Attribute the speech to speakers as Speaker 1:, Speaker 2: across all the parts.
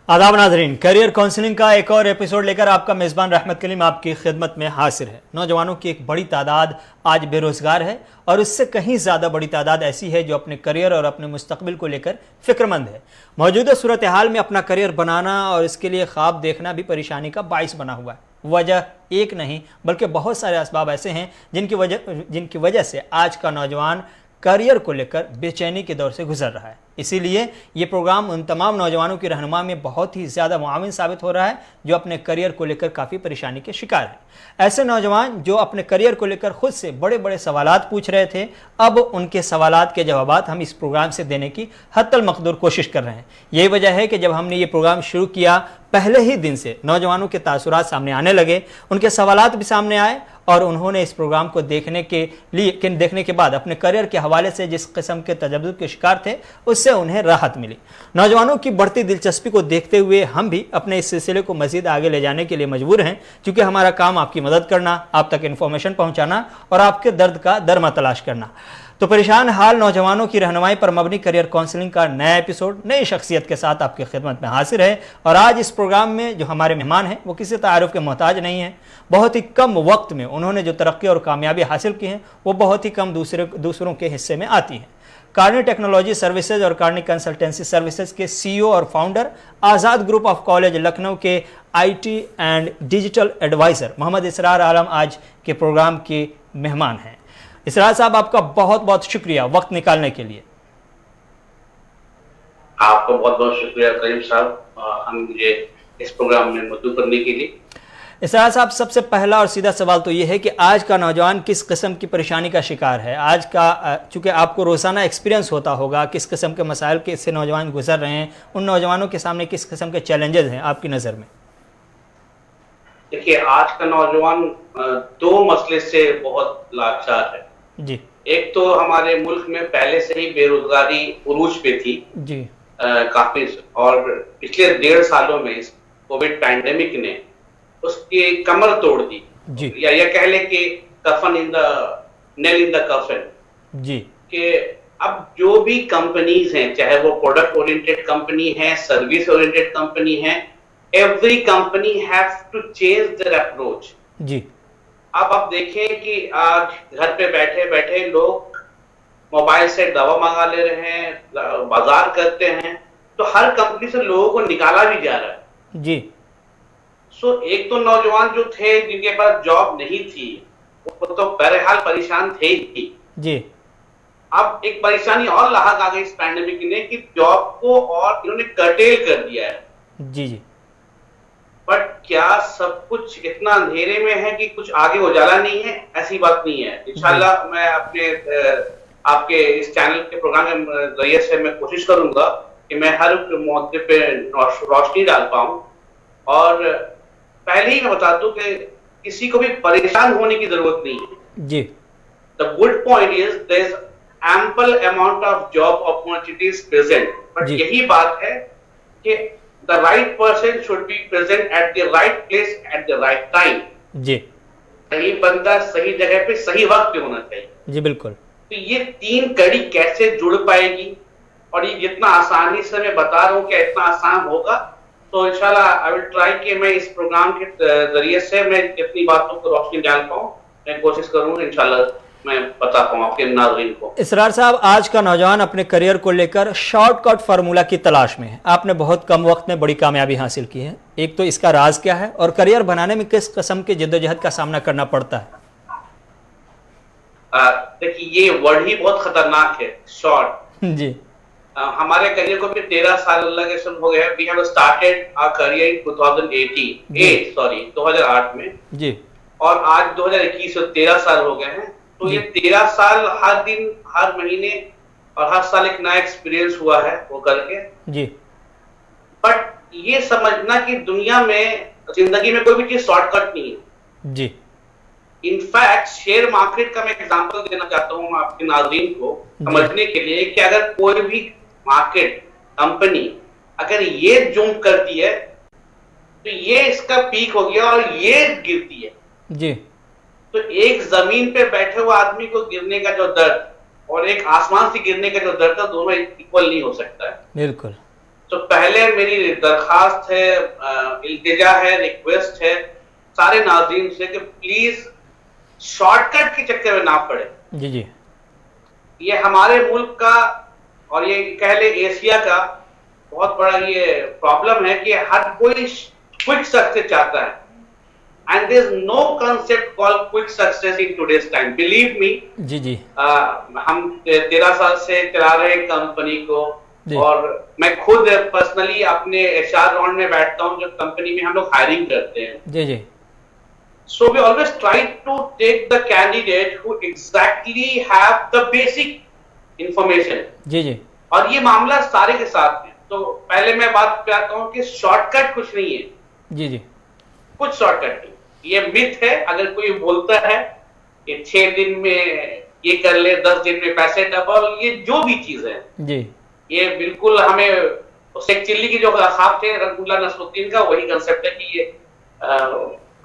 Speaker 1: आदाब नाज़रीन, career counselling का एक और एपिसोड लेकर आपका मेज़बान रहमत कलीम आपकी खिदमत में हाजिर है। नौजवानों की एक बड़ी तादाद आज बेरोज़गार है और उससे कहीं ज़्यादा बड़ी तादाद ऐसी है जो अपने करियर और अपने मुस्तकबिल को लेकर फ़िक्रमंद है। मौजूदा सूरत हाल में अपना करियर बनाना और इसके लिए ख्वाब देखना भी परेशानी का बाइस बना हुआ है। वजह एक नहीं बल्कि बहुत सारे असबाब ऐसे हैं जिनकी वजह से आज का नौजवान करियर को लेकर बेचैनी के दौर से गुजर रहा है। इसीलिए ये प्रोग्राम उन तमाम नौजवानों की रहनुमा में बहुत ही ज़्यादा मुआविन साबित हो रहा है जो अपने करियर को लेकर काफ़ी परेशानी के शिकार हैं। ऐसे नौजवान जो अपने करियर को लेकर खुद से बड़े बड़े सवालात पूछ रहे थे, अब उनके सवालात के जवाबात हम इस प्रोग्राम से देने की हत्तल मकदूर कोशिश कर रहे हैं। यही वजह है कि जब हमने ये प्रोग्राम शुरू किया, पहले ही दिन से नौजवानों के तासुरात सामने आने लगे, उनके सवालात भी सामने आए और उन्होंने इस प्रोग्राम को देखने के बाद अपने करियर के हवाले से जिस किस्म के तजब्बुत के शिकार थे उससे उन्हें राहत मिली। नौजवानों की बढ़ती दिलचस्पी को देखते हुए हम भी अपने इस सिलसिले को मजीद आगे ले जाने के लिए मजबूर हैं, क्योंकि हमारा काम आपकी मदद करना, आप तक इन्फॉर्मेशन पहुंचाना और आपके दर्द का दरमा तलाश करना। तो परेशान हाल नौजवानों की रहनुमाई पर मबनी करियर काउंसलिंग का नया एपिसोड नई शख्सियत के साथ आपकी खिदमत में हाजिर है। और आज इस प्रोग्राम में जो हमारे मेहमान हैं वो किसी तारुफ के मोहताज नहीं हैं। बहुत ही कम वक्त में उन्होंने जो तरक्की और कामयाबी हासिल की हैं वो बहुत ही कम दूसरों के हिस्से में आती हैं। कार्नी टेक्नोलॉजी सर्विसेज और कार्नी कंसल्टेंसी सर्विसेज के CEO और founder, Azad group of college Lucknow के IT and digital adviser Mohammad Israr Alam आज के प्रोग्राम के मेहमान हैं। इसरार साहब, आपका बहुत बहुत शुक्रिया वक्त निकालने के लिए।
Speaker 2: आपका बहुत बहुत शुक्रिया करीम साहब, हम मुझे इस प्रोग्राम में मदद करने के लिए।
Speaker 1: इसरार साहब, सबसे पहला और सीधा सवाल तो ये है कि आज का नौजवान किस किस्म की परेशानी का शिकार है? आज का, चूँकि आपको रोज़ाना एक्सपीरियंस होता होगा, किस किस्म के मसाइल के से नौजवान गुजर रहे हैं, उन नौजवानों के सामने किस किस्म के चैलेंजेस हैं आपकी नज़र में?
Speaker 2: देखिए, आज का नौजवान दो मसले से बहुत लाचार है
Speaker 1: जी।
Speaker 2: एक तो हमारे मुल्क में पहले से ही बेरोजगारी उरूज पे थी
Speaker 1: जी,
Speaker 2: काफी, और पिछले 1.5 सालों में इस कोविड पैंडेमिक ने उसकी कमर तोड़ दी
Speaker 1: जी।
Speaker 2: या कह ले कि कफन in the nail in the कफन
Speaker 1: जी।
Speaker 2: कि अब जो भी कंपनीज हैं, चाहे वो प्रोडक्ट ओरिएंटेड कंपनी है, सर्विस ओरिएंटेड कंपनी है, every company have to change their approach.
Speaker 1: जी।
Speaker 2: अब आप देखें कि आज घर पे बैठे बैठे लोग मोबाइल से दवा मंगा ले रहे हैं, बाजार करते हैं, तो हर कंपनी से लोगों को निकाला भी जा रहा है।
Speaker 1: जी।
Speaker 2: सो एक तो नौजवान जो थे जिनके पास जॉब नहीं थी वो तो बहरहाल परेशान थे ही।
Speaker 1: जी।
Speaker 2: अब एक परेशानी और लाहक आ गई इस पैंडेमिक ने कि जॉब को और इन्होंने कर्टेल कर दिया है।
Speaker 1: जी। जी।
Speaker 2: बट क्या सब कुछ इतना अंधेरे में है कि कुछ आगे उजाला नहीं है? ऐसी बात नहीं है। इंशाल्लाह मैं अपने आपके इस चैनल के प्रोग्राम के जरिए से मैं कोशिश करूंगा कि मैं हर मौके पे रोशनी डाल पाऊं। और पहले ही मैं बता दूं कि किसी को भी परेशान होने की जरूरत नहीं है।
Speaker 1: जी।
Speaker 2: The good point is there is ample amount of job opportunities present, but यही बात है कि the right person should be present at the right place at the right time।
Speaker 1: जी।
Speaker 2: सही बंदा सही जगह पे सही वक्त पे होना चाहिए।
Speaker 1: जी, बिल्कुल।
Speaker 2: तो ये तीन कड़ी कैसे जुड़ पाएगी, और ये जितना आसानी से मैं बता रहा हूँ क्या इतना आसान होगा? तो इंशाल्लाह आई विल ट्राई कि मैं इस प्रोग्राम के जरिए से मैं जितनी बातों को रोशनी डाल पाऊँ, मैं कोशिश करूँगा इंशाल्लाह मैं बता पाऊँ आपके नाज़रीन को।
Speaker 1: इसरार साहब, आज का नौजवान अपने करियर को लेकर शॉर्टकट फार्मूला की तलाश में है। आपने बहुत कम वक्त में बड़ी कामयाबी हासिल की है। एक तो इसका राज क्या है और करियर बनाने में किस किस्म के जद्दोजहद का सामना करना पड़ता है?
Speaker 2: देखिए, ये वर्ड ही बहुत खतरनाक है, शॉर्ट।
Speaker 1: जी।
Speaker 2: हमारे करियर को भी 13 साल अल्लाह के शुरू हो गए। We have started our career in 2008 में
Speaker 1: जी।
Speaker 2: और आज 2021 से 13 साल हो गए हैं। तो ये 13 साल हर दिन, हर महीने और हर साल एक नया एक्सपीरियंस हुआ है वो करके।
Speaker 1: जी।
Speaker 2: बट ये समझना कि दुनिया में, जिंदगी में कोई भी चीज शॉर्टकट नहीं है।
Speaker 1: जी।
Speaker 2: इनफैक्ट शेयर मार्केट का मैं एग्जांपल देना चाहता हूँ आपके नाज़रीन को समझने के लिए कि अगर कोई भी मार्केट कंपनी अगर ये जंप करती है तो ये इसका पीक हो गया और ये गिरती है।
Speaker 1: जी।
Speaker 2: तो एक जमीन पे बैठे हुए आदमी को गिरने का जो दर्द और एक आसमान से गिरने का जो दर्द है, दोनों इक्वल नहीं हो सकता है।
Speaker 1: बिल्कुल।
Speaker 2: तो पहले मेरी दरखास्त है, इल्तिजा है, रिक्वेस्ट है सारे नाज़रीन से कि प्लीज शॉर्टकट के चक्कर में ना पड़े।
Speaker 1: जी जी।
Speaker 2: ये हमारे मुल्क का और ये कह ले एशिया का बहुत बड़ा ये प्रॉब्लम है कि हर कोई क्विक सक्सेस चाहता है, and there is no concept called quick success in today's time, believe me.
Speaker 1: जी जी।
Speaker 2: हम 13 साल से चला रहे हैं कंपनी को, और मैं खुद पर्सनली अपने एचआर राउंड में बैठता हूं जो कंपनी में हम लोग हायरिंग करते हैं।
Speaker 1: जी जी।
Speaker 2: So we always try to take the candidate who exactly have the basic information.
Speaker 1: जी जी।
Speaker 2: और ये मामला सारे के साथ है। तो पहले मैं बात करता हूँ कि शॉर्टकट कुछ नहीं है।
Speaker 1: जी जी।
Speaker 2: कुछ शॉर्टकट नहीं, ये मिथ है। अगर कोई बोलता है कि 6 दिन में ये कर ले, 10 दिन में पैसे डबल, ये जो भी चीज है
Speaker 1: जी,
Speaker 2: ये बिल्कुल हमें शेख चिल्ली की जो ख्वाब थे रसूलुल्लाह नसरुद्दीन का, वही कंसेप्ट है कि ये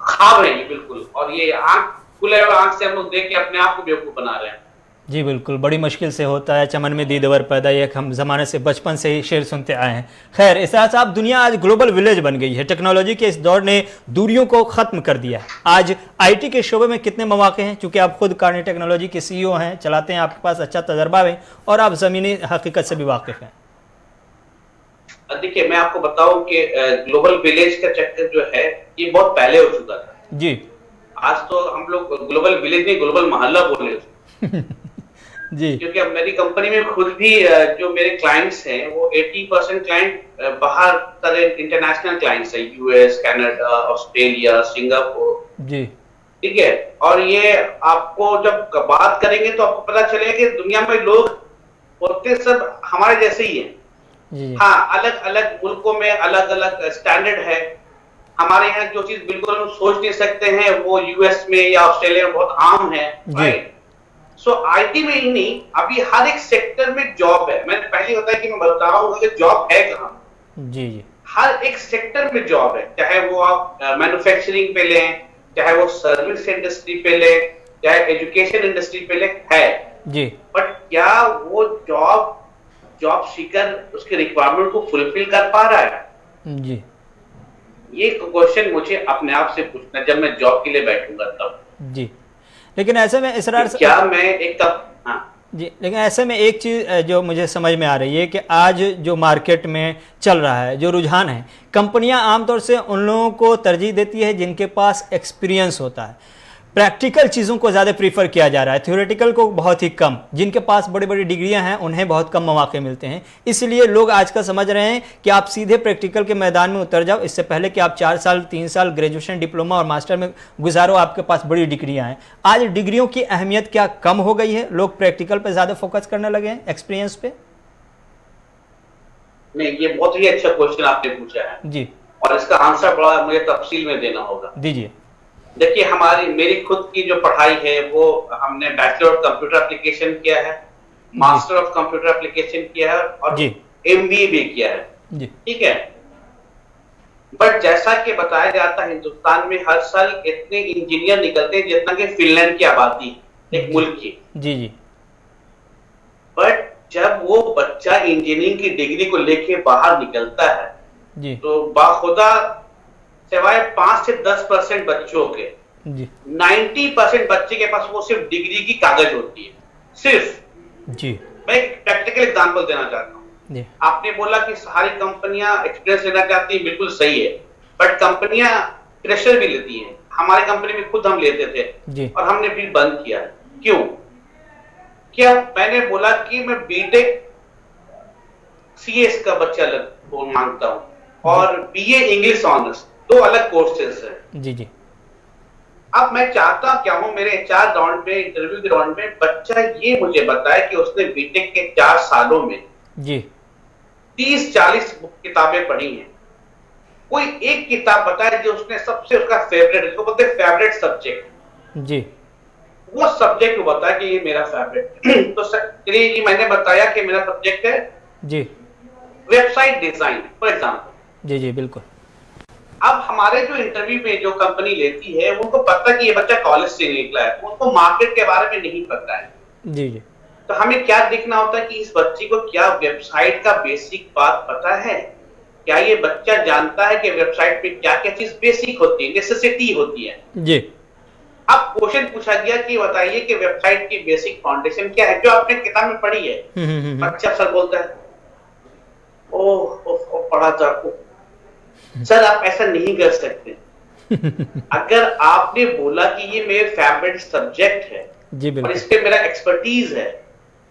Speaker 2: ख्वाब है ये बिल्कुल, और ये आंख खुले हुए आंख से हम लोग देख के अपने आप को बेवकूफ बना रहे हैं।
Speaker 1: जी बिल्कुल, बड़ी मुश्किल से होता है चमन में दीदवर पैदा, ये हम ज़माने से बचपन से ही शेर सुनते आए हैं। खैर, इस तरह से आप दुनिया आज ग्लोबल विलेज बन गई है। टेक्नोलॉजी के इस दौर ने दूरियों को ख़त्म कर दिया है। आज आईटी के शोबे में कितने मौके हैं, चूँकि आप खुद कार्नी टेक्नोलॉजी के सीईओ हैं, चलाते हैं, आपके पास अच्छा तजर्बा है और आप ज़मीनी हकीकत से भी वाकिफ़ हैं।
Speaker 2: देखिए, मैं आपको बताऊं कि ग्लोबल विलेज का चक्कर जो है ये बहुत पहले हो चुका था
Speaker 1: जी।
Speaker 2: आज तो हम लोग ग्लोबल विलेज नहीं, ग्लोबल मोहल्ला बोले
Speaker 1: जी।
Speaker 2: क्योंकि अब मेरी कंपनी में खुद भी जो मेरे क्लाइंट्स हैं वो 80% क्लाइंट बाहर तरह इंटरनेशनल क्लाइंट्स हैं, यूएस, कनाडा, ऑस्ट्रेलिया, सिंगापुर।
Speaker 1: जी।
Speaker 2: ठीक है, और ये आपको जब बात करेंगे तो आपको पता चलेगा कि दुनिया में लोग होते सब हमारे जैसे ही हैं।
Speaker 1: जी।
Speaker 2: हाँ, अलग अलग मुल्कों में अलग अलग स्टैंडर्ड है। हमारे यहाँ जो चीज बिल्कुल हम सोच नहीं सकते हैं वो यूएस में या ऑस्ट्रेलिया में बहुत आम है। राइट। सो आईटी में ही नहीं, अभी हर एक सेक्टर में जॉब है। मैंने पहले बताया कि मैं बता रहा हूँ कि जॉब है कहाँ।
Speaker 1: जी जी।
Speaker 2: हर एक सेक्टर में जॉब है, चाहे वो आप मैन्युफैक्चरिंग पे लें, चाहे वो सर्विस इंडस्ट्री पे लें, चाहे एजुकेशन इंडस्ट्री पे लें, है
Speaker 1: जी।
Speaker 2: बट क्या वो जॉब सीकर उसके रिक्वायरमेंट को फुलफिल कर पा रहा है?
Speaker 1: जी।
Speaker 2: ये क्वेश्चन मुझे अपने आप से पूछना जब मैं जॉब के लिए बैठूंगा तब।
Speaker 1: जी, लेकिन ऐसे में इसरार से
Speaker 2: क्या मैं एक हाँ
Speaker 1: जी, लेकिन ऐसे में एक चीज़ जो मुझे समझ में आ रही है कि आज जो मार्केट में चल रहा है, जो रुझान है, कंपनियां आमतौर से उन लोगों को तरजीह देती है जिनके पास एक्सपीरियंस होता है। प्रैक्टिकल चीज़ों को ज़्यादा प्रीफर किया जा रहा है, थ्योरेटिकल को बहुत ही कम। जिनके पास बड़ी बड़ी डिग्रियां हैं उन्हें बहुत कम मौके मिलते हैं। इसलिए लोग आजकल समझ रहे हैं कि आप सीधे प्रैक्टिकल के मैदान में उतर जाओ, इससे पहले कि आप 4 साल 3 साल ग्रेजुएशन, डिप्लोमा और मास्टर में गुजारो, आपके पास बड़ी डिग्रियां हैं। आज डिग्रियों की अहमियत क्या कम हो गई है? लोग प्रैक्टिकल पर ज़्यादा फोकस करने लगे हैं, एक्सपीरियंस पे?
Speaker 2: नहीं, ये बहुत ही अच्छा क्वेश्चन आपने पूछा है
Speaker 1: जी,
Speaker 2: और इसका आंसर बड़ा मुझे तफसील में देना होगा।
Speaker 1: दीजिए।
Speaker 2: देखिए, मेरी खुद की जो पढ़ाई है वो हमने बैचलर ऑफ कंप्यूटर एप्लीकेशन किया है, मास्टर ऑफ कंप्यूटर एप्लीकेशन किया है और एमबीए भी किया है।
Speaker 1: जी।
Speaker 2: ठीक है, बट जैसा कि बताया जाता है हिंदुस्तान में हर साल इतने इंजीनियर निकलते हैं जितना कि फिनलैंड की आबादी एक मुल्क की।
Speaker 1: जी जी।
Speaker 2: बट जब वो बच्चा इंजीनियरिंग की डिग्री को लेके बाहर निकलता है
Speaker 1: जी,
Speaker 2: तो बाखुदा सिवाय 5 से 10% बच्चों के
Speaker 1: जी,
Speaker 2: 90% बच्चे के पास वो सिर्फ डिग्री की कागज होती है, सिर्फ।
Speaker 1: जी।
Speaker 2: मैं एक प्रैक्टिकल एग्जांपल देना चाहता हूँ।
Speaker 1: जी।
Speaker 2: आपने बोला कि सारी कंपनियां एक्सपीरियंस लेना चाहती हैं, बिल्कुल सही है, बट कंपनियां प्रेशर भी लेती हैं। हमारी कंपनी में खुद हम लेते थे
Speaker 1: जी।
Speaker 2: और हमने भी बंद किया। क्यों? क्या मैंने बोला कि मैं बीटेक सीएस का बच्चा मांगता हूं और बीए इंग्लिश ऑनर्स, 2 अलग कोर्सेज हैं।
Speaker 1: जी जी।
Speaker 2: अब मैं चाहता क्या हूं, मेरे एचआर राउंड में, इंटरव्यू के राउंड में बच्चा ये मुझे बताए कि उसने बीटेक के 4 सालों में
Speaker 1: जी
Speaker 2: 30-40 किताबें पढ़ी हैं। कोई एक किताब बताए जो उसने सबसे उसका फेवरेट, इसको बोलते हैं फेवरेट सब्जेक्ट।
Speaker 1: जी।
Speaker 2: वो सब्जेक्ट वो बताया कि ये मेरा फेवरेट तो चलिए, ये मैंने बताया कि मेरा सब्जेक्ट है
Speaker 1: जी
Speaker 2: वेबसाइट डिजाइन फॉर एग्जांपल।
Speaker 1: जी जी बिल्कुल।
Speaker 2: अब हमारे जो इंटरव्यू में जो कंपनी लेती है उनको पता कि ये बच्चा कॉलेज से निकला है, उनको मार्केट के बारे में नहीं पता है।
Speaker 1: जी जी।
Speaker 2: तो हमें क्या देखना होता है कि इस बच्चे को क्या वेबसाइट का बेसिक बात पता है, क्या ये बच्चा जानता है कि वेबसाइट पे क्या क्या चीज बेसिक होती है, नेसेसिटी होती है।
Speaker 1: जी।
Speaker 2: अब क्वेश्चन पूछा गया कि बताइए कि वेबसाइट की बेसिक फाउंडेशन क्या है, जो आपने किताब में पढ़ी है। बच्चा सर बोलता है, ओह पढ़ा था सर, आप ऐसा नहीं कर सकते। अगर आपने बोला कि ये मेरे फेवरेट सब्जेक्ट है
Speaker 1: जी
Speaker 2: और
Speaker 1: बिल्कुल।
Speaker 2: इस पे मेरा एक्सपर्टीज है,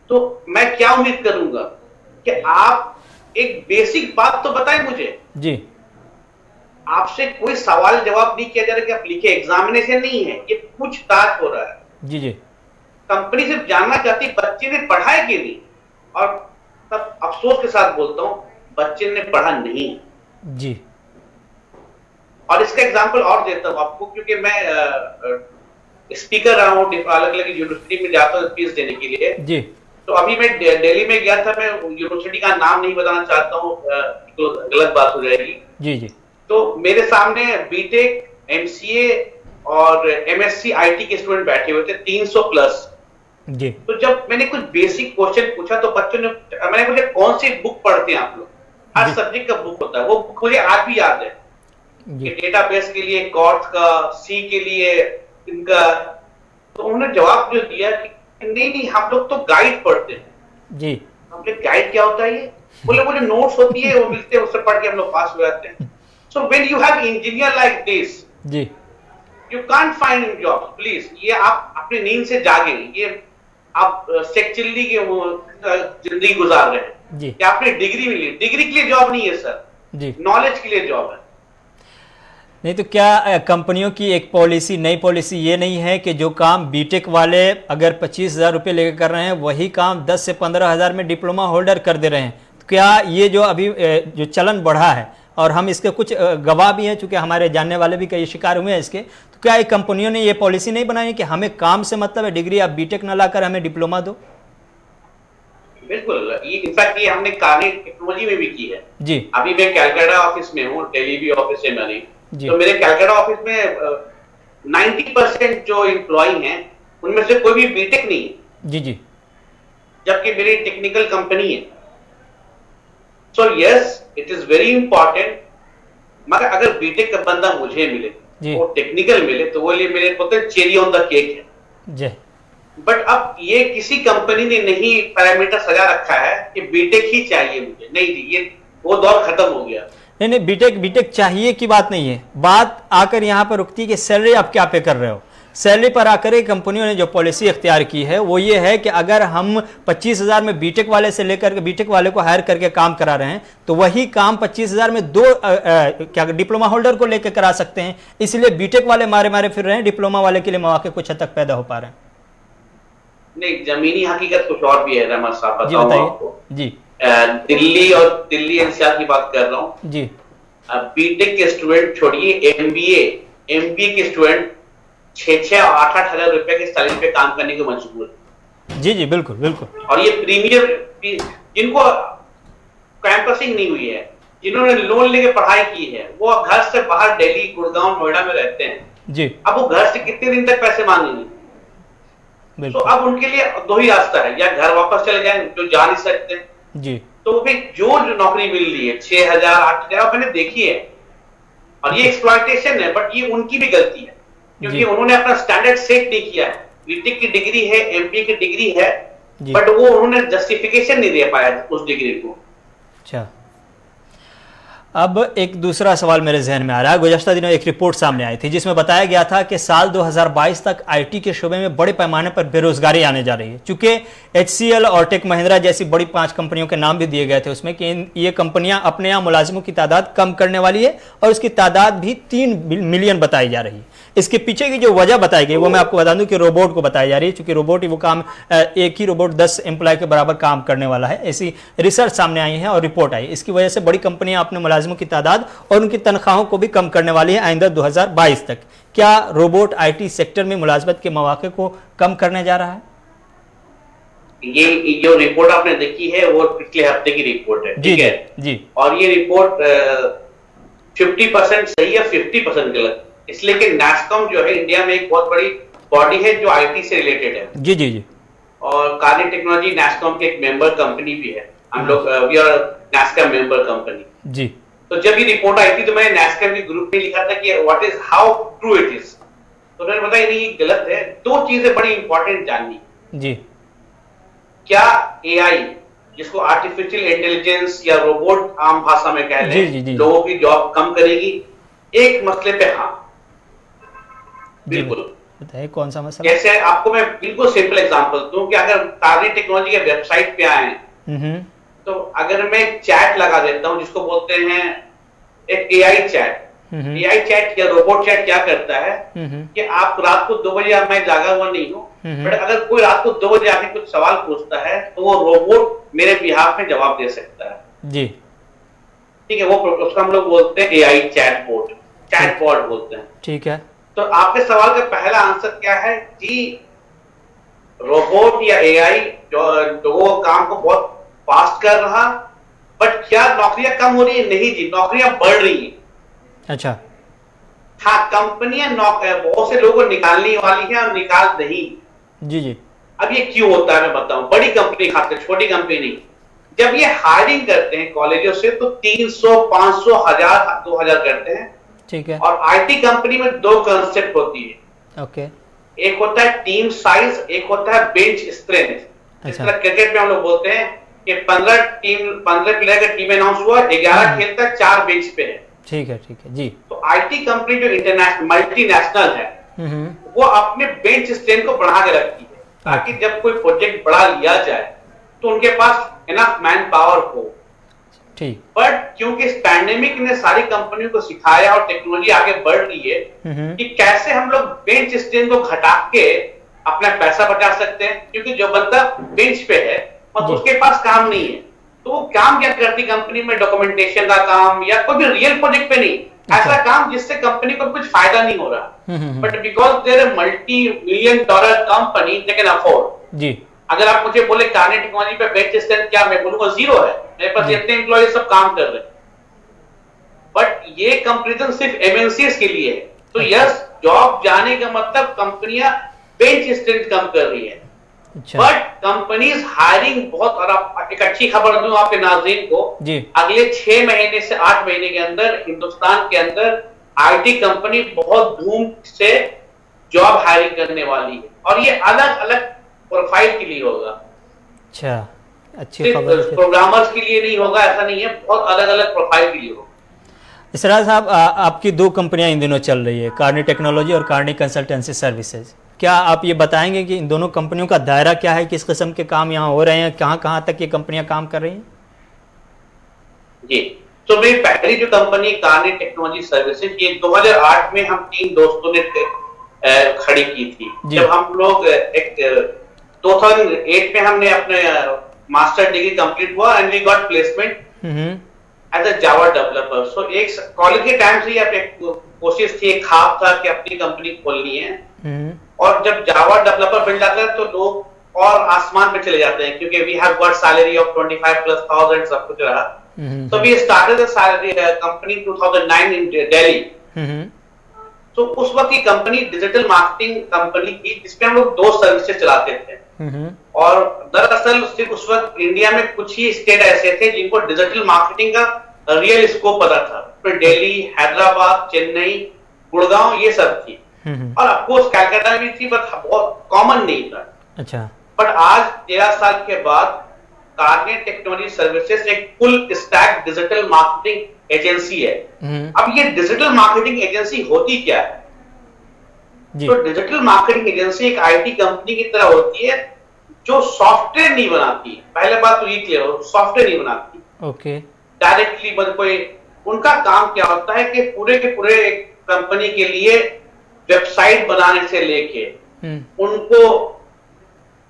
Speaker 2: तो मैं क्या उम्मीद करूंगा कि आप एक बेसिक बात तो बताएं मुझे।
Speaker 1: जी
Speaker 2: आपसे कोई सवाल जवाब नहीं किया जा रहा कि आप लिखे, एग्जामिनेशन नहीं है, ये पूछताछ हो रहा है।
Speaker 1: जी जी
Speaker 2: कंपनी सिर्फ जानना चाहती है बच्चे ने पढ़ा है कि नहीं, और तब अफसोस के साथ बोलता हूं बच्चे ने पढ़ा नहीं।
Speaker 1: जी
Speaker 2: और इसका एग्जांपल और देता हूं आपको, क्योंकि मैं स्पीकर रहा हूं, अलग अलग यूनिवर्सिटी में जाता हूं फीस देने के लिए।
Speaker 1: जी
Speaker 2: तो अभी मैं दिल्ली में गया था, मैं यूनिवर्सिटी का नाम नहीं बताना चाहता हूं, तो गलत बात हो जाएगी।
Speaker 1: जी जी
Speaker 2: तो मेरे सामने बीटेक, एमसीए और एमएससी आईटी के स्टूडेंट बैठे हुए थे, 300 प्लस।
Speaker 1: जी
Speaker 2: तो जब मैंने कुछ बेसिक क्वेश्चन पूछा तो बच्चों ने, मैंने पूछा कौन सी बुक पढ़ते हैं आप लोग। हर सब्जेक्ट का बुक होता है, वो बुक मुझे आज भी याद है कि डेटाबेस के लिए कॉर्ट्स का, सी के लिए इनका। तो उन्होंने जवाब जो दिया कि नहीं हम लोग तो गाइड पढ़ते हैं।
Speaker 1: जी
Speaker 2: हमने गाइड क्या होता है ये? बोले वो जो नोट्स होती है वो मिलते हैं, उससे पढ़ के हम लोग पास हो जाते हैं। So when you have engineer like this,
Speaker 1: जी
Speaker 2: you can't find in job. Please ये आप अपनी नींद से जागे, ये आप सेक्चुअली के वो जिंदगी गुजार रहे हैं
Speaker 1: जी
Speaker 2: कि आपने डिग्री मिली। डिग्री के लिए जॉब नहीं है सर,
Speaker 1: जी।
Speaker 2: नॉलेज के लिए जॉब है।
Speaker 1: नहीं तो क्या कंपनियों की एक पॉलिसी, नई पॉलिसी ये नहीं है कि जो काम बीटेक वाले अगर 25,000 रुपये लेकर कर रहे हैं वही काम 10 से 15,000 में डिप्लोमा होल्डर कर दे रहे हैं? तो क्या ये जो अभी जो चलन बढ़ा है, और हम इसके कुछ गवाह भी हैं चूंकि हमारे जानने वाले भी कई शिकार हुए हैं इसके, तो क्या एक कंपनियों ने ये पॉलिसी नहीं बनाई कि हमें काम से मतलब है, डिग्री आप बीटेक ना लाकर हमें डिप्लोमा दो?
Speaker 2: बिल्कुल, ये इनफैक्ट ये हमने कार्य टेक्नोलॉजी में भी की है
Speaker 1: जी
Speaker 2: अभी मैं कैलकाटा ऑफिस में हूँ, दिल्ली भी ऑफिस है मेरी।
Speaker 1: जी।
Speaker 2: तो मेरे कैलकाटा ऑफिस में 90% जो एम्प्लॉय हैं उनमें से कोई भी बीटेक नहीं है,
Speaker 1: जी जी
Speaker 2: जबकि मेरी टेक्निकल कंपनी है। So yes it is very important, मगर अगर बीटेक का बंदा मुझे मिले, वो टेक्निकल मिले, तो वो लिए मेरे को चेरी ऑन द केक है
Speaker 1: जी।
Speaker 2: बट अब ये किसी कंपनी ने नहीं पैरामीटर सजा रखा है कि बीटेक ही चाहिए मुझे। नहीं जी, ये वो दौर खत्म हो गया।
Speaker 1: नहीं नहीं, बीटेक चाहिए की बात नहीं है, बात आकर यहाँ पर रुकती है कि सैलरी आप क्या पे कर रहे हो। सैलरी पर आकर ही कंपनियों ने जो पॉलिसी इख्तियार की है वो ये है कि अगर हम 25,000 में बीटेक वाले से लेकर के बीटेक वाले को हायर करके काम करा रहे हैं तो वही काम 25,000 में दो क्या डिप्लोमा होल्डर को लेकर करा सकते हैं। इसलिए बीटेक वाले मारे मारे फिर रहे हैं, डिप्लोमा वाले के लिए मौके कुछ हद तक पैदा हो पा रहे हैं।
Speaker 2: नहीं, जमीनी हकीकत कुछ और भी है रहमान साहब,
Speaker 1: जी
Speaker 2: बताऊं
Speaker 1: बताइए।
Speaker 2: आपको।
Speaker 1: जी
Speaker 2: दिल्ली एनसीआर की बात कर रहा हूँ
Speaker 1: जी।
Speaker 2: बीटेक के स्टूडेंट छोड़िए, एमबीए के स्टूडेंट 6-6 और 8-8 हजार रुपए के सैलरी पे काम करने को मजबूर है।
Speaker 1: जी जी बिल्कुल बिल्कुल।
Speaker 2: और ये प्रीमियम जिनको कैंपसिंग नहीं हुई है, जिन्होंने लोन लेके पढ़ाई की है, वो घर से बाहर दिल्ली, गुड़गांव, नोएडा में रहते हैं
Speaker 1: जी।
Speaker 2: अब वो घर से कितने दिन तक पैसे मांगेंगे? तो अब उनके लिए दो ही रास्ता है, या घर वापस चले जाएं जो जा नहीं सकते
Speaker 1: जी।
Speaker 2: तो भी जो नौकरी मिल रही है 6,000 8,000 मैंने देखी है, और ये एक्सप्लॉयटेशन है, बट ये उनकी भी गलती है क्योंकि उन्होंने अपना स्टैंडर्ड सेट नहीं किया है। बीटेक की डिग्री है, एमबीए की डिग्री है, बट वो उन्होंने जस्टिफिकेशन नहीं दे पाया उस डिग्री को।
Speaker 1: अच्छा, अब एक दूसरा सवाल मेरे जहन में आ रहा है। गुज़श्ता दिनों एक रिपोर्ट सामने आई थी जिसमें बताया गया था कि साल 2022 तक आईटी के शोबे में बड़े पैमाने पर बेरोजगारी आने जा रही है। चूंकि HCL और टेक महिंद्रा जैसी बड़ी 5 कंपनियों के नाम भी दिए गए थे उसमें कि ये कंपनियां अपने यहाँ मुलाजिमों की तादाद कम करने वाली है और उसकी तादाद भी 3 मिलियन बताई जा रही है। इसके पीछे की जो वजह बताई गई वो मैं आपको बता दूं कि रोबोट को बताई जा रही है, चूंकि रोबोट ही वो काम, एक ही रोबोट 10 एम्प्लॉय के बराबर काम करने वाला है। ऐसी रिसर्च सामने आई है और रिपोर्ट आई। इसकी वजह से बड़ी कंपनियां अपने मुलाजिमों की तादाद और उनकी तनख्वाहों को भी कम करने वाली है आइंदा 2022 तक। क्या रोबोट आईटी सेक्टर में मुलाजमत के मौके को कम करने जा रहा है?
Speaker 2: ये जो रिपोर्ट आपने देखी है वो पिछले हफ्ते की रिपोर्ट है, ठीक है
Speaker 1: जी।
Speaker 2: और ये रिपोर्ट 50% सही है, 50% गलत, इसलिए कि नैस्कॉम जो है इंडिया में एक बहुत बड़ी बॉडी है जो आईटी से रिलेटेड है।
Speaker 1: जी जी जी।
Speaker 2: और कार्य टेक्नोलॉजी नैस्कॉम की एक मेंबर कंपनी भी है। हम लोग we are NASSCOM member company
Speaker 1: जी।
Speaker 2: तो जब ये रिपोर्ट आई थी तो मैंने नेस्कैफ के ग्रुप में लिखा था कि what is how true it is, तो उन्होंने बताया नहीं ये गलत है। दो चीजें बड़ी इंपॉर्टेंट जाननी
Speaker 1: जी।
Speaker 2: क्या एआई, जिसको आर्टिफिशियल इंटेलिजेंस या रोबोट आम भाषा में कह लें, लोगों की जॉब कम करेगी? एक मसले पे हाँ, बिल्कुल।
Speaker 1: बताइए कौन सा मसला?
Speaker 2: जैसे आपको मैं बिल्कुल सिंपल एग्जांपल दूं कि अगर कार्निक टेक्नोलॉजी के वेबसाइट पे आए तो अगर मैं चैट लगा देता हूं जिसको बोलते हैं एक एआई चैट, एआई चैट या रोबोट चैट क्या करता है कि आप रात को 2 बजे, मैं जागा हुआ नहीं हूं, बट अगर कोई रात को 2 बजे आके कुछ सवाल पूछता है तो वो रोबोट मेरे बिहाफ में जवाब दे सकता है जी। ठीक है, वो उसका हम लोग बोलते हैं एआई चैटबॉट, चैटबॉट बोलते हैं।
Speaker 1: ठीक है,
Speaker 2: तो आपके सवाल का पहला आंसर क्या है जी? रोबोट या एआई जो लोगों काम को बहुत फास्ट कर रहा, बट क्या नौकरियां कम हो रही है? नहीं जी, नौकरियां बढ़ रही हैं।
Speaker 1: अच्छा।
Speaker 2: हाँ, कंपनियां बहुत से लोगों को निकालने वाली है और निकाल रही
Speaker 1: जी जी।
Speaker 2: अब ये क्यों होता है मैं बताऊं। बड़ी कंपनी, खासकर छोटी कंपनी नहीं, जब ये हायरिंग करते हैं कॉलेजों से तो 300, 500, 1000, 2000 करते हैं।
Speaker 1: ठीक है।
Speaker 2: और आईटी कंपनी में दो कंसेप्ट होती है।
Speaker 1: ओके।
Speaker 2: एक होता है टीम साइज, एक होता है बेंच स्ट्रेंथ। जिस तरह क्रिकेट में हम लोग बोलते हैं कि 15 प्लेयर का टीम अनाउंस हुआ, 11 खेलता है, 4 बेंच पे है।
Speaker 1: ठीक है जी।
Speaker 2: तो आईटी कंपनी जो इंटरनेशनल मल्टीनेशनल है वो अपने बेंच स्ट्रेंथ को बढ़ा के रखती है ताकि जब कोई प्रोजेक्ट बड़ा लिया जाए तो उनके पास इनफ मैन पावर हो। ठीक। बट क्योंकि इस पैंडेमिक ने सारी कंपनियों को सिखाया और टेक्नोलॉजी आगे बढ़ रही है कि कैसे हम लोग बेंच स्ट्रेंथ को घटा के अपना पैसा बचा सकते हैं, क्योंकि जो बंदा बेंच पे है और उसके पास काम नहीं है तो वो काम क्या करती कंपनी में? डॉक्यूमेंटेशन का काम या कोई भी रियल प्रोजेक्ट पे नहीं, ऐसा काम जिससे कंपनी को कुछ फायदा नहीं हो रहा। But because their multi $1 million company they can afford जी। अगर आप मुझे बोले कार्निक टेक्नोलॉजी पे बेंच स्ट्रेंथ क्या, मैं बोलूंगा 0 है, मेरे पास इतने एम्प्लॉय सब काम कर रहे हैं। बट ये कंपैरिजन सिर्फ एमएनसीज के लिए है। तो यस, जॉब जाने का मतलब कंपनियां बेंच स्ट्रेंथ कम कर रही है। बट कंपनीज हायरिंग बहुत, और एक अच्छी खबर दूं आपके नाज़रीन को जी। अगले 6 महीने से 8 महीने के अंदर हिंदुस्तान के अंदर आईटी कंपनी बहुत धूम से जॉब हायरिंग करने वाली है और ये अलग अलग प्रोफाइल के लिए होगा। अच्छा, अच्छी खबर। प्रोग्रामर्स के लिए नहीं होगा, ऐसा नहीं है, बहुत अलग अलग प्रोफाइल के लिए होगा।
Speaker 1: इसराज साहब, आपकी 2 कंपनियां इन दिनों चल रही है, कार्निक टेक्नोलॉजी और कार्निक कंसल्टेंसी सर्विसेज। क्या आप ये बताएंगे कि इन दोनों कंपनियों का दायरा क्या है, किस किस्म के काम यहाँ हो रहे हैं, कहाँ तक ये कंपनियां काम कर रही हैं?
Speaker 2: जी, तो मेरी पहली जो कंपनी कार्निक टेक्नोलॉजी सर्विसेज, ये 2008 में हम 3 दोस्तों ने खड़ी की थी। जब हम लोग 2008 में हमने अपने मास्टर डिग्री कंप्लीट हुआ and we got placement as a Java developer. So एक कॉलेज के टाइम से ये कोशिश थी, एक ख्वाब था कि अपनी कंपनी खोलनी है। और जब जावा डेवलपर मिल जाता है तो लोग और आसमान पे चले जाते हैं, क्योंकि we have got salary of 25,000+ सब कुछ रहा। So we started the salary company 2009 in Delhi. तो उस वक्त की कंपनी डिजिटल मार्केटिंग कंपनी थी जिसपे हम लोग 2 सर्विसेज चलाते थे। और दरअसल सिर्फ उस वक्त इंडिया में कुछ ही स्टेट ऐसे थे जिनको डिजिटल मार्केटिंग का रियल स्कोप पता था। फिर दिल्ली, हैदराबाद, चेन्नई, गुड़गांव ये सब थी। और ऑफकोर्स कलकत्ता भी थी, बट बहुत कॉमन नहीं था। अच्छा। बट आज 13 साल के बाद कार्निक टेक्नोलॉजी सर्विसेज एक full stack digital marketing agency है। अब ये डिजिटल मार्केटिंग एजेंसी होती क्या है? तो डिजिटल मार्केटिंग एजेंसी एक आईटी कंपनी की तरह होती है जो सॉफ्टवेयर नहीं बनाती। पहले बात तो ये क्लियर हो, सॉफ्टवेयर नहीं बनाती। ओके। डायरेक्टली कोई, उनका काम क्या होता है कि पूरे के पूरे एक कंपनी के लिए वेबसाइट बनाने से लेके उनको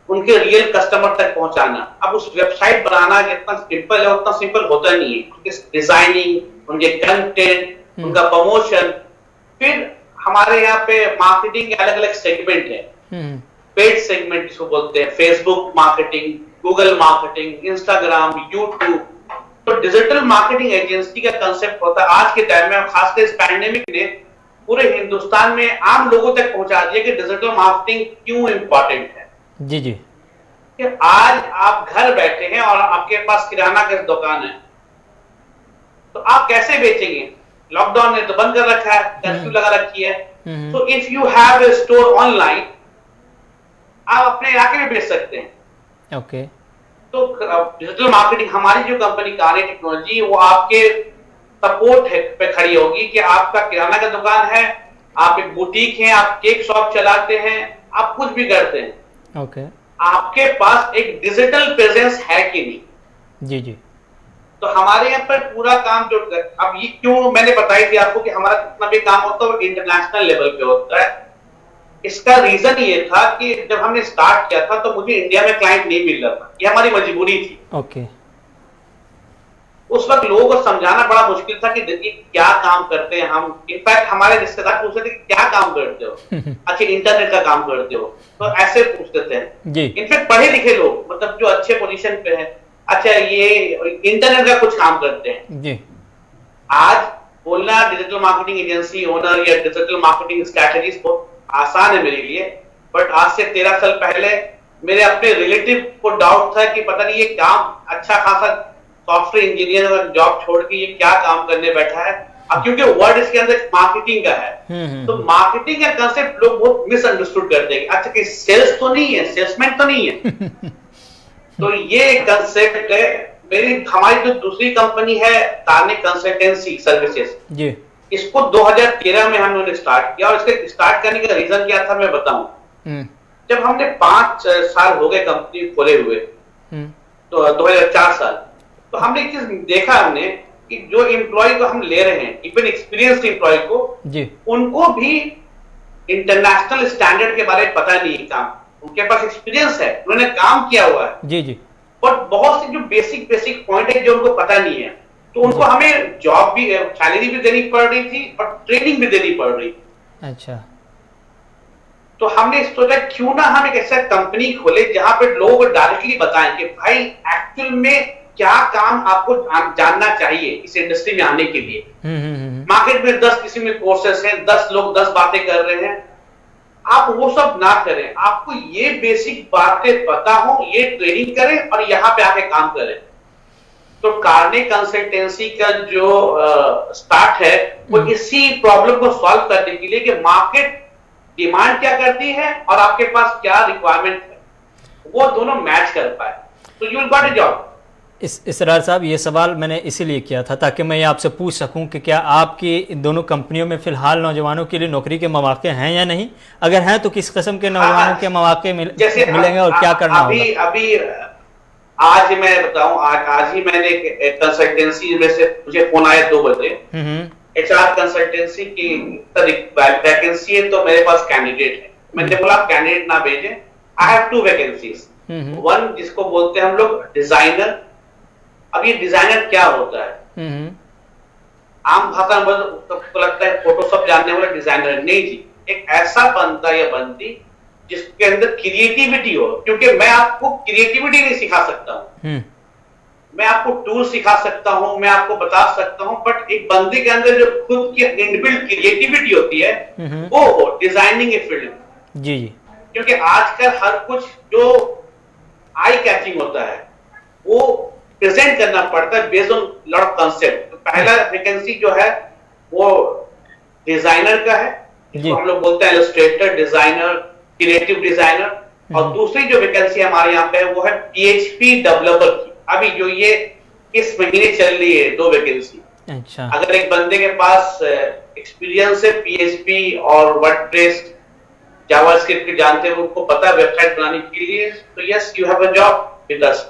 Speaker 2: उनके रियल कस्टमर तक पहुंचाना। अब उस वेबसाइट बनाना जितना सिंपल है उतना सिंपल होता नहीं है। उनके डिजाइनिंग, उनके कंटेंट, उनका प्रमोशन, फिर हमारे यहाँ पे मार्केटिंग के अलग अलग सेगमेंट है। पेड सेगमेंट जिसको बोलते हैं, Facebook marketing, Google marketing, Instagram, YouTube. तो डिजिटल मार्केटिंग एजेंसी का कंसेप्ट होता है आज के टाइम में, खासकर इस पैंडेमिक ने पूरे हिंदुस्तान में आम लोगों तक पहुंचा दिया कि डिजिटल मार्केटिंग क्यों इंपॉर्टेंट है। जी जी। कि आज आप घर बैठे हैं और आपके पास किराना की दुकान है, तो आप कैसे बेचेंगे? लॉकडाउन ने तो बंद कर रखा है, कर्फ्यू लगा रखी है। तो if you have a store online, आप अपने इलाके में बेच सकते हैं।
Speaker 1: ओके।
Speaker 2: तो डिजिटल मार्केटिंग, हमारी जो कंपनी कार्य टेक्नोलॉजी, वो आपके सपोर्ट पे खड़ी होगी कि आपका किराना का दुकान है, आप एक बुटीक है, आप केक शॉप चलाते हैं, आप कुछ भी करते हैं,
Speaker 1: ओके।
Speaker 2: आपके पास एक डिजिटल प्रेजेंस है कि नहीं।
Speaker 1: जी जी।
Speaker 2: तो हमारे यहाँ पर पूरा काम जो, अब ये क्यों मैंने बताई थी आपको कि हमारा जितना भी काम होता है वो इंटरनेशनल लेवल पे होता है। इसका रीजन ये था कि जब हमने स्टार्ट किया था तो मुझे इंडिया में क्लाइंट नहीं मिल रहा था, ये हमारी मजबूरी थी।
Speaker 1: ओके।
Speaker 2: उस वक्त लोगों को समझाना बड़ा मुश्किल था कि देखिए क्या काम करते हैं हम। इनफैक्ट हमारे रिश्तेदार पूछते थे कि क्या काम करते हो? अच्छा, इंटरनेट का काम करते हो? तो ऐसे पूछते थे
Speaker 1: जी।
Speaker 2: इनफैक्ट पढ़े लिखे लोग, मतलब जो अच्छे पोजीशन पे हैं, अच्छा ये इंटरनेट का कुछ काम करते हैं।
Speaker 1: जी।
Speaker 2: आज बोलना डिजिटल मार्केटिंग एजेंसी ओनर या डिजिटल मार्केटिंग स्ट्रैटेजिस्ट बहुत आसान है मेरे लिए, बट आज से 13 साल पहले मेरे अपने रिलेटिव को डाउट था कि पता नहीं ये काम अच्छा खासा सॉफ्टवेयर इंजीनियर जॉब छोड़ के ये क्या काम करने बैठा है। अब क्योंकि वर्ड इसके अंदर मार्केटिंग का है, तो मार्केटिंग का कंसेप्ट लोग बहुत मिसअंडरस्टूड करते हैं। अच्छा कि सेल्स तो नहीं है, सेल्समैन तो नहीं है। तो ये कंसेप्ट है। हमारी जो दूसरी कंपनी है ताने कंसल्टेंसी सर्विसेज
Speaker 1: जी,
Speaker 2: इसको 2013 में हमने स्टार्ट किया, और इसके स्टार्ट करने का रीजन क्या था मैं बताऊं। जब हमने 5 साल हो गए कंपनी खोले हुए, तो 2004 साल, तो हमने एक चीज देखा हमने कि जो एम्प्लॉय को हम ले रहे हैं, इवन एक्सपीरियंस्ड एम्प्लॉय को जी, उनको भी इंटरनेशनल स्टैंडर्ड के बारे में पता नहीं है। काम उनके पास एक्सपीरियंस है, उन्होंने काम किया हुआ है
Speaker 1: जी जी,
Speaker 2: और बहुत से जो बेसिक पॉइंट है जो उनको पता नहीं है, तो उनको हमें जॉब भी, सैलरी भी देनी पड़ रही थी और ट्रेनिंग भी देनी पड़ रही थी।
Speaker 1: अच्छा।
Speaker 2: तो हमने सोचा क्यों ना हम एक ऐसा कंपनी खोले जहां पे लोगों को डायरेक्टली बताएं कि भाई एक्चुअल में क्या काम आपको जानना चाहिए इस इंडस्ट्री में आने के लिए। मार्केट में 10 किस्म के कोर्सेस हैं, 10 लोग 10 बातें कर रहे हैं, आप वो सब ना करें, आपको ये बेसिक बातें पता हो, ये ट्रेनिंग करें और यहाँ पे आके काम करें। तो कार्ने कंसल्टेंसी का जो स्टार्ट है वो इसी प्रॉब्लम को सॉल्व करने के लिए कि मार्केट डिमांड क्या करती है और आपके पास क्या रिक्वायरमेंट है, वो दोनों मैच कर पाए, तो you will got a job.
Speaker 1: Israr साहब, ये सवाल मैंने इसीलिए किया था ताकि मैं ये आपसे पूछ सकूं कि क्या आपकी इन दोनों कंपनियों में फिलहाल नौजवानों के लिए नौकरी के मौके हैं या नहीं, अगर हैं तो किस किस्म के नौजवानों के मौके मिलेंगे और क्या करना होगा?
Speaker 2: अभी आज मैं बताऊं, आज ही मैंने कंसल्टेंसी में से मुझे फोन आया 2 बजे, HR कंसल्टेंसी की वैकेंसी है, तो मेरे पास कैंडिडेट है। मैंने बोला आप कैंडिडेट ना भेजें, आई हैव 2 वैकेंसीज। वन जिसको बोलते हैं हम लोग डिजाइनर। अब ये डिजाइनर क्या होता है? आम भाषा में सबको लगता है फोटोशॉप जानने वाला डिजाइनर, नहीं जी, एक ऐसा बंदा या बंदी जिसके अंदर क्रिएटिविटी हो, क्योंकि मैं आपको क्रिएटिविटी नहीं सिखा सकता हूं, मैं आपको टूल सिखा सकता हूं, मैं आपको बता सकता हूं, बट एक बंदे के अंदर जो खुद की इनबिल्ट क्रिएटिविटी होती है वो हो डिजाइनिंग फील्ड में।
Speaker 1: जी जी,
Speaker 2: क्योंकि आजकल हर कुछ जो आई कैचिंग होता है वो प्रेजेंट करना पड़ता है based on lot of concept. तो पहला वैकेंसी जो है वो डिजाइनर का है, जिसको हम लोग बोलते हैं इलस्ट्रेटर डिजाइनर, क्रिएटिव डिजाइनर, और दूसरी जो वैकेंसी हमारे यहाँ पे है वो है PHP डेवलपर की। अभी जो ये इस महीने चल रही है 2 वैकेंसी।
Speaker 1: अच्छा। अगर
Speaker 2: एक बंदे के पास एक्सपीरियंस है PHP और वर्डप्रेस जावास्क्रिप्ट के जानते हैं, उनको पता है वेबसाइट बनाने के लिए, तो yes you have a job with us.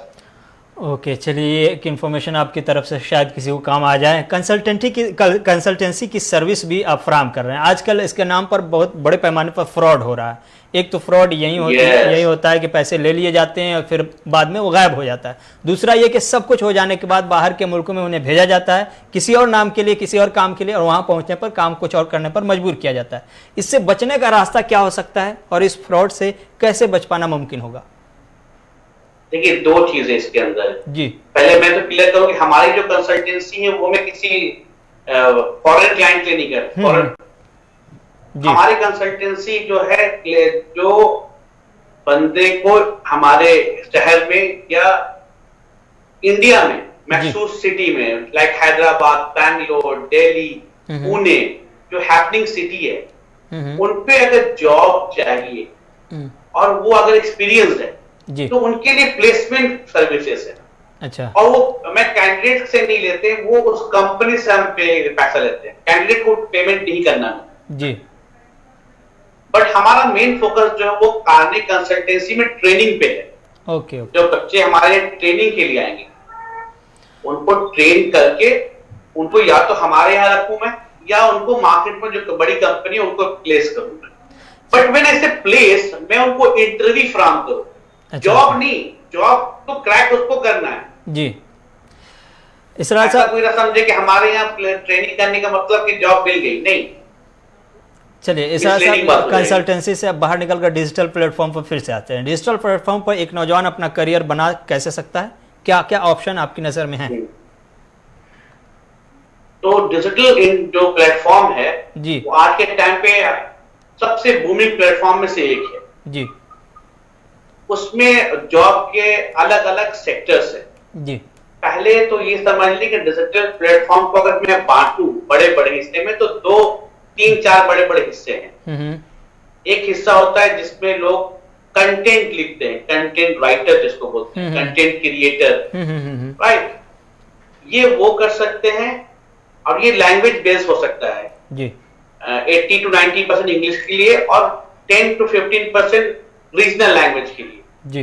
Speaker 1: Okay, चलिए एक इन्फॉर्मेशन आपकी तरफ से शायद किसी को काम आ जाए। कंसल्टेंसी की सर्विस भी आप फराहम कर रहे हैं। आजकल इसके नाम पर बहुत बड़े पैमाने पर फ्रॉड हो रहा है। एक तो फ्रॉड यही होता है कि पैसे ले लिए जाते हैं और फिर बाद में वो गायब हो जाता है। दूसरा ये कि सब कुछ हो जाने के बाद बाहर के मुल्कों में उन्हें भेजा जाता है किसी और नाम के लिए, किसी और काम के लिए, और वहां पहुंचने पर काम कुछ और करने पर मजबूर किया जाता है। इससे बचने का रास्ता क्या हो सकता है और इस फ्रॉड से कैसे बच पाना मुमकिन होगा?
Speaker 2: देखिए 2 चीजें इसके अंदर
Speaker 1: जी।
Speaker 2: पहले मैं तो क्लियर करूं कि हमारी जो कंसल्टेंसी है वो मैं किसी फॉरेन क्लाइंट के नहीं करता। हमारी कंसल्टेंसी जो है, जो बंदे को हमारे शहर में या इंडिया में मैसूर सिटी में, लाइक हैदराबाद, बैंगलोर, दिल्ली, पुणे, जो हैपनिंग सिटी है, उन पे अगर जॉब चाहिए और वो अगर एक्सपीरियंस है तो उनके लिए प्लेसमेंट सर्विसेज है।
Speaker 1: अच्छा।
Speaker 2: और वो मैं कैंडिडेट से नहीं लेते, वो उस कंपनी से हम पैसा लेते हैं, कैंडिडेट को पेमेंट नहीं करना
Speaker 1: जी।
Speaker 2: बट हमारा मेन फोकस जो है वो कार्ने कंसल्टेंसी में ट्रेनिंग पे है।
Speaker 1: ओके।
Speaker 2: जो बच्चे हमारे ट्रेनिंग के लिए आएंगे उनको ट्रेन करके उनको या तो हमारे यहाँ रखूं मैं, या उनको मार्केट में जो बड़ी कंपनी है उनको प्लेस करूंगा। बट मैंने ऐसे प्लेस, मैं उनको इंटरव्यू फ्राहम करूं।
Speaker 1: अच्छा।
Speaker 2: जॉब नहीं, जॉब तो क्रैक उसको करना है
Speaker 1: जी। इसरार साहब,
Speaker 2: कोई ना समझे कि हमारे यहाँ ट्रेनिंग करने का मतलब कि जॉब मिल गई, नहीं।
Speaker 1: चलिए इसरार साहब, कंसल्टेंसी से अब बाहर निकलकर डिजिटल प्लेटफॉर्म पर फिर से आते हैं। डिजिटल प्लेटफॉर्म पर एक नौजवान अपना करियर बना कैसे सकता है, क्या क्या ऑप्शन आपकी नजर में है?
Speaker 2: तो डिजिटल जो प्लेटफॉर्म है
Speaker 1: जी,
Speaker 2: वो आज के टाइम पे सबसे बूमिंग प्लेटफॉर्म में से एक है
Speaker 1: जी।
Speaker 2: उसमें जॉब के अलग अलग सेक्टर्स है
Speaker 1: जी।
Speaker 2: पहले तो ये समझ ली कि डिजिटल प्लेटफॉर्म को अगर मैं बांटू बड़े बड़े हिस्से में, तो 2, 3, 4 बड़े बड़े हिस्से हैं। एक हिस्सा होता है जिसमें लोग कंटेंट लिखते हैं, कंटेंट राइटर जिसको बोलते हैं, कंटेंट क्रिएटर, राइट। ये वो कर सकते हैं और ये लैंग्वेज बेस्ड हो सकता है
Speaker 1: जी।
Speaker 2: 80 to 90% इंग्लिश के लिए और 10 to 15% रीजनल लैंग्वेज के लिए
Speaker 1: जी।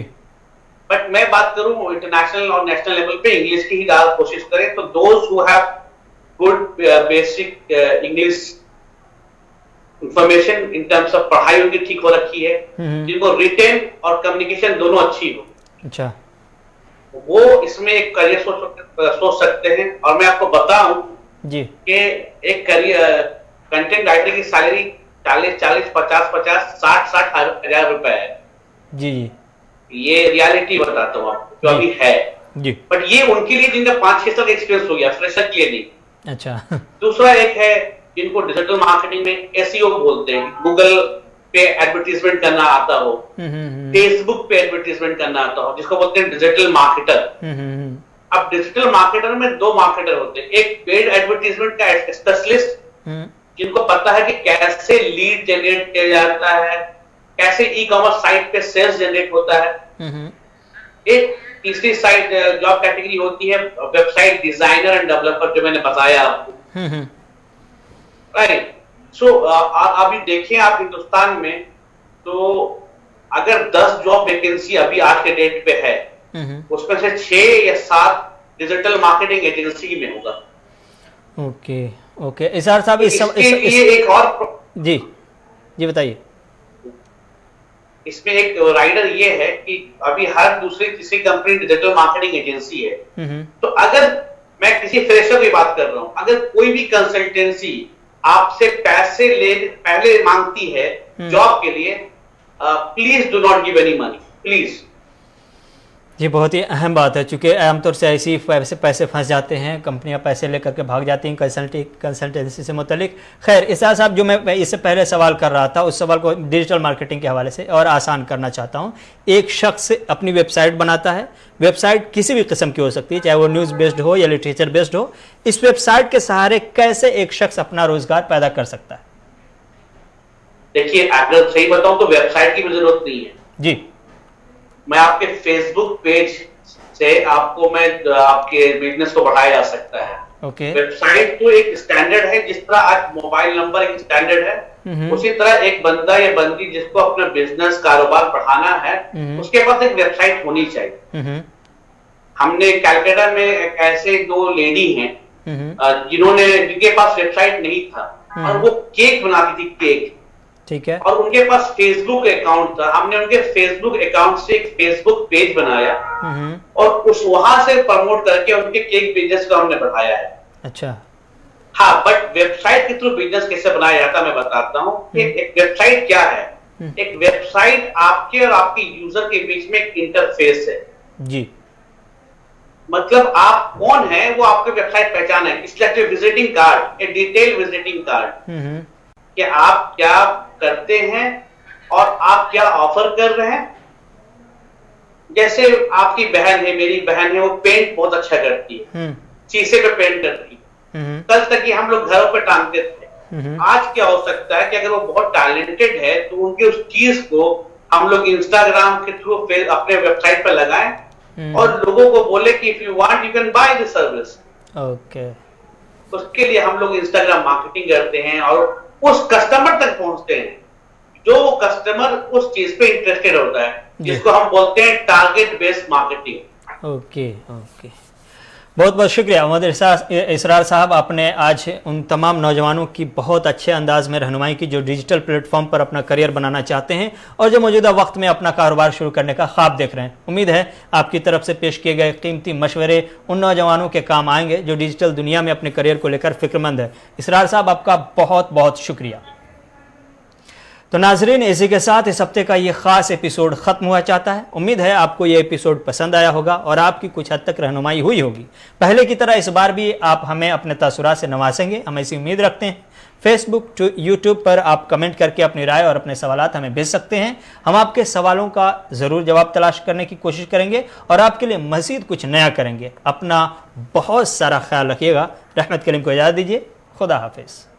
Speaker 2: बट मैं बात करूं इंटरनेशनल और नेशनल लेवल पे इंग्लिश की ही ज्यादा कोशिश करें, तो those who have good basic English information in terms of पढ़ाई उनकी ठीक हो रखी है, जिनको रिटेन और कम्युनिकेशन दोनों अच्छी हो,
Speaker 1: अच्छा,
Speaker 2: वो इसमें एक करियर सोच सकते हैं। और मैं आपको बताऊं
Speaker 1: जी
Speaker 2: कि एक करियर कंटेंट राइटर की सैलरी 40, 50, 60 हजार रुपए है
Speaker 1: जी जी।
Speaker 2: ये रियलिटी बताता हूँ आपको जो अभी है
Speaker 1: जी।
Speaker 2: बट ये उनके लिए जिनका 5-6 साल का एक्सपीरियंस हो गया, फ्रेशर के लिए नहीं।
Speaker 1: अच्छा।
Speaker 2: दूसरा एक है जिनको डिजिटल मार्केटिंग में एसईओ बोलते हैं, गूगल पे एडवर्टीजमेंट करना आता हो, फेसबुक पे एडवर्टीजमेंट करना आता हो, जिसको बोलते हैं डिजिटल मार्केटर। अब डिजिटल मार्केटर में 2 मार्केटर होते हैं, एक पेड एडवर्टीजमेंट का स्पेशलिस्ट जिनको पता है कि कैसे लीड जनरेट किया जाता है, कैसे ई कॉमर्स साइट पे सेल्स जनरेट होता है। एक तीसरी साइट जॉब कैटेगरी होती है वेबसाइट डिजाइनर एंड डेवलपर, जो मैंने बताया आपको, राइट। सो अभी देखिए आप हिंदुस्तान में, तो अगर 10 जॉब वैकेंसी अभी आज के डेट पे है, उसमें से 6 या 7 डिजिटल मार्केटिंग एजेंसी में होगा।
Speaker 1: Okay okay. इसार साहब,
Speaker 2: ये एक और
Speaker 1: जी जी बताइए।
Speaker 2: इसमें एक राइडर ये है कि अभी हर दूसरी तीसरी कंपनी डिजिटल मार्केटिंग एजेंसी है, तो अगर मैं किसी फ्रेशर की बात कर रहा हूं, अगर कोई भी कंसल्टेंसी आपसे पैसे पहले मांगती है जॉब के लिए, please do not give any money, please.
Speaker 1: ये बहुत ही अहम बात है, क्योंकि आमतौर से ऐसी पैसे फंस जाते हैं, कंपनियां पैसे लेकर के भाग जाती हैं कंसल्टेंसी से मुतलिक। खैर इसार साहब, जो मैं इससे पहले सवाल कर रहा था, उस सवाल को डिजिटल मार्केटिंग के हवाले से और आसान करना चाहता हूं। एक शख्स अपनी वेबसाइट बनाता है, वेबसाइट किसी भी किस्म की हो सकती है, चाहे वो न्यूज़ बेस्ड हो या लिटरेचर बेस्ड हो। इस वेबसाइट के सहारे कैसे एक शख्स अपना रोजगार पैदा कर सकता है?
Speaker 2: देखिए, अगर सही बताऊं तो वेबसाइट की भी जरूरत नहीं है
Speaker 1: जी।
Speaker 2: मैं आपके फेसबुक पेज से आपके बिजनेस को बढ़ाया जा सकता है।
Speaker 1: ओके।
Speaker 2: वेबसाइट तो एक स्टैंडर्ड है, जिस तरह आज मोबाइल नंबर एक स्टैंडर्ड है, उसी तरह एक बंदा या बंदी जिसको अपना बिजनेस कारोबार बढ़ाना है, उसके पास एक वेबसाइट होनी चाहिए। हमने कैलकाटा में ऐसे 2 लेडी हैं जिनके पास वेबसाइट नहीं था और वो केक बनाती थी, केक,
Speaker 1: ठीक है,
Speaker 2: और उनके पास फेसबुक अकाउंट था। हमने उनके फेसबुक अकाउंट से एक फेसबुक पेज बनाया और उस वहां से प्रमोट करके उनके केक बिजनेस को हमने बढ़ाया है।
Speaker 1: अच्छा।
Speaker 2: हाँ, बट वेबसाइट के थ्रू बिजनेस कैसे बनाया जाता है मैं बताता हूँ। एक वेबसाइट क्या है? एक वेबसाइट आपके और आपके यूजर के बीच में एक इंटरफेस है
Speaker 1: जी।
Speaker 2: मतलब आप कौन है वो आपके वेबसाइट पहचान है। इसलिए विजिटिंग कार्ड, ए डिटेल विजिटिंग कार्ड, कि आप क्या करते हैं और आप क्या ऑफर कर रहे हैं, जैसे आपकी बहन है, मेरी बहन है, वो पेंट बहुत अच्छा करती है, शीशे पे पेंट करती है। कल तक ये हम लोग घरों पे टांगते थे। आज क्या हो सकता है कि अगर वो बहुत टैलेंटेड है तो उनकी उस चीज को हम लोग इंस्टाग्राम के थ्रू अपने वेबसाइट पर लगाएं और लोगों को बोले कि if you want you can by this service.
Speaker 1: Okay,
Speaker 2: उसके लिए हम लोग इंस्टाग्राम मार्केटिंग करते हैं और उस कस्टमर तक पहुंचते हैं जो कस्टमर उस चीज पे इंटरेस्टेड होता है, जिसको हम बोलते हैं target based marketing.
Speaker 1: Okay, okay. बहुत बहुत शुक्रिया मोहम्मद इसरार साहब, आपने आज उन तमाम नौजवानों की बहुत अच्छे अंदाज में रहनुमाई की जो डिजिटल प्लेटफॉर्म पर अपना करियर बनाना चाहते हैं और जो मौजूदा वक्त में अपना कारोबार शुरू करने का ख्वाब देख रहे हैं। उम्मीद है आपकी तरफ से पेश किए गए कीमती मशवरे उन नौजवानों के काम आएंगे जो डिजिटल दुनिया में अपने करियर को लेकर फिक्रमंद है। इसरार साहब, आपका बहुत बहुत शुक्रिया। तो नाजरीन, इसी के साथ इस हफ्ते का ये खास एपिसोड ख़त्म हुआ चाहता है। उम्मीद है आपको ये एपिसोड पसंद आया होगा और आपकी कुछ हद तक रहनुमाई हुई होगी। पहले की तरह इस बार भी आप हमें अपने तासुरात से नवाजेंगे, हम ऐसी उम्मीद रखते हैं। फेसबुक यूट्यूब पर आप कमेंट करके अपनी राय और अपने सवालात हमें भेज सकते हैं। हम आपके सवालों का ज़रूर जवाब तलाश करने की कोशिश करेंगे और आपके लिए मज़ीद कुछ नया करेंगे। अपना बहुत सारा ख्याल रखिएगा। रहमत कलीम को इजाज़त दीजिए। खुदा हाफिज़।